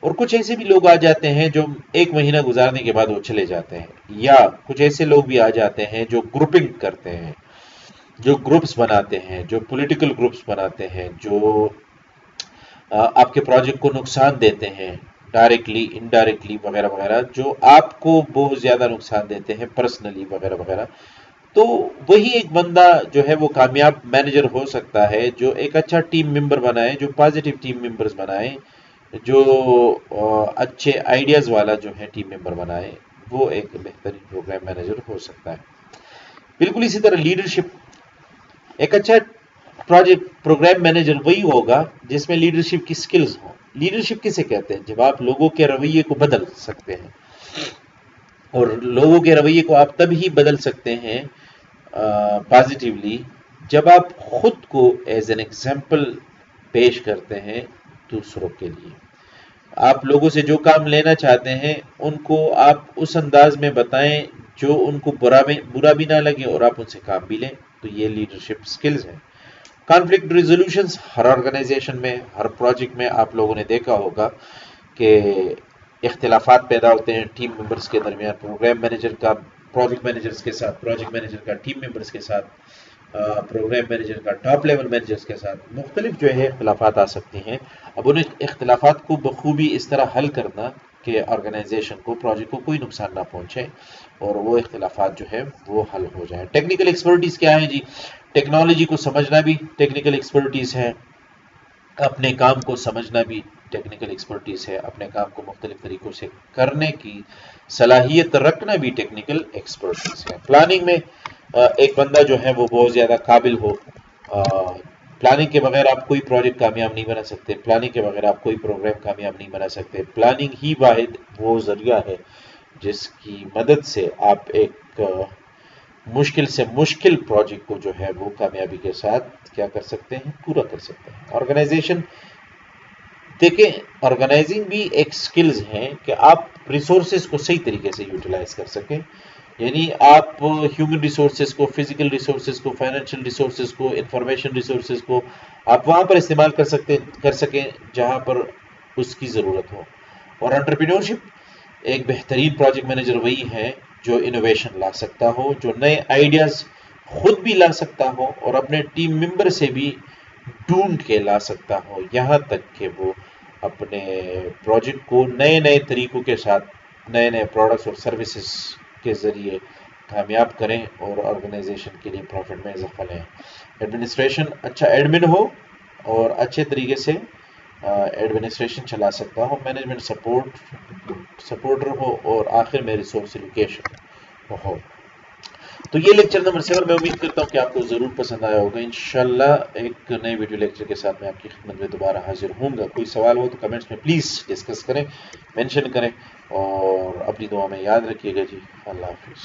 اور کچھ ایسے بھی لوگ آ جاتے ہیں جو 1 مہینہ گزارنے کے بعد وہ چلے جاتے ہیں. یا کچھ ایسے لوگ بھی آ جاتے ہیں جو گروپنگ کرتے ہیں، جو گروپس بناتے ہیں، جو پولیٹیکل گروپس بناتے ہیں، جو آپ کے پروجیکٹ کو نقصان دیتے ہیں، ڈائریکٹلی انڈائریکٹلی وغیرہ وغیرہ، جو آپ کو بہت زیادہ نقصان دیتے ہیں پرسنلی وغیرہ وغیرہ. تو وہی ایک بندہ جو ہے وہ کامیاب مینیجر ہو سکتا ہے، جو ایک اچھا ٹیم ممبر بنائے، جو پازیٹیو ٹیم ممبرز بنائے، جو اچھے آئیڈیاز والا جو ہے ٹیم ممبر بنائے، وہ ایک بہترین پروگرام مینیجر ہو سکتا ہے. بالکل اسی طرح لیڈرشپ، ایک اچھا پروگرام مینیجر وہی ہوگا جس میں لیڈرشپ کی سکلز ہوں. لیڈرشپ کسے کہتے ہیں؟ جب آپ لوگوں کے رویے کو بدل سکتے ہیں، اور لوگوں کے رویے کو آپ تب ہی بدل سکتے ہیں پازیٹیولی جب آپ خود کو ایز این ایگزامپل پیش کرتے ہیں دوسروں کے لیے. آپ لوگوں سے جو کام لینا چاہتے ہیں ان کو آپ اس انداز میں بتائیں جو ان کو برا بھی نہ لگے اور آپ ان سے کام بھی لیں. تو یہ لیڈرشپ سکلز ہیں. کانفلکٹ ریزولوشنز، ہر آرگنائزیشن میں، ہر پروجیکٹ میں آپ لوگوں نے دیکھا ہوگا کہ اختلافات پیدا ہوتے ہیں ٹیم ممبرز کے درمیان. پروگرام مینیجر کا پروجیکٹ مینیجرز کے ساتھ، پروجیکٹ مینیجر کا ٹیم ممبرز کے ساتھ، پروگرام مینیجر کا ٹاپ لیول مینیجرز کے ساتھ مختلف جو ہے اختلافات آ سکتے ہیں. اب ان اختلافات کو بخوبی اس طرح حل کرنا کہ آرگنائزیشن کو، پروجیکٹ کو کوئی نقصان نہ پہنچے اور وہ اختلافات جو ہے وہ حل ہو جائیں. ٹیکنیکل ایکسپرٹیز کیا ہے جی؟ ٹیکنالوجی کو سمجھنا بھی ٹیکنیکل ایکسپرٹیز ہے، اپنے کام کو سمجھنا بھی ٹیکنیکل ایکسپرٹیز ہے، اپنے کام کو مختلف طریقوں سے کرنے کی صلاحیت رکھنا بھی ٹیکنیکل ایکسپرٹیز ہے. پلاننگ میں ایک بندہ جو ہے وہ بہت زیادہ قابل ہو. پلاننگ کے بغیر آپ کوئی پروجیکٹ کامیاب نہیں بنا سکتے، پلاننگ کے بغیر آپ کوئی پروگرام کامیاب نہیں بنا سکتے. پلاننگ ہی واحد وہ ذریعہ ہے جس کی مدد سے آپ ایک مشکل سے مشکل پروجیکٹ کو جو ہے وہ کامیابی کے ساتھ کیا کر سکتے ہیں، پورا کر سکتے ہیں. آرگنائزیشن، دیکھیں، آرگنائزنگ بھی ایک سکلز ہیں کہ آپ ریسورسز کو صحیح طریقے سے یوٹیلائز کر سکیں. یعنی آپ ہیومن ریسورسز کو، فزیکل ریسورسز کو، فائنینشیل ریسورسز کو، انفارمیشن ریسورسز کو آپ وہاں پر استعمال کر سکیں جہاں پر اس کی ضرورت ہو. اور انٹرپرینورشپ، ایک بہترین پروجیکٹ مینیجر وہی ہے جو انوویشن لا سکتا ہو، جو نئے آئیڈیاز خود بھی لا سکتا ہو اور اپنے ٹیم ممبر سے بھی ڈھونڈ کے لا سکتا ہو، یہاں تک کہ وہ اپنے پروجیکٹ کو نئے نئے طریقوں کے ساتھ، نئے نئے پروڈکٹس اور سروسز کے ذریعے کامیاب کریں اور آرگنائزیشن کے لیے پروفٹ میں اضافہ لیں. ایڈمنسٹریشن، اچھا ایڈمن ہو اور اچھے طریقے سے ایڈمنسٹریشن چلا سکتا ہو. مینجمنٹ سپورٹر ہو اور آخر میں ریسورس ایلوکیشن ہو. تو یہ لیکچر نمبر 7 میں امید کرتا ہوں کہ آپ کو ضرور پسند آیا ہوگا. انشاءاللہ ایک نئے ویڈیو لیکچر کے ساتھ میں آپ کی خدمت میں دوبارہ حاضر ہوں گا. کوئی سوال ہو تو کمنٹس میں پلیز ڈسکس کریں، مینشن کریں، اور اپنی دعا میں یاد رکھیے گا جی. اللہ حافظ.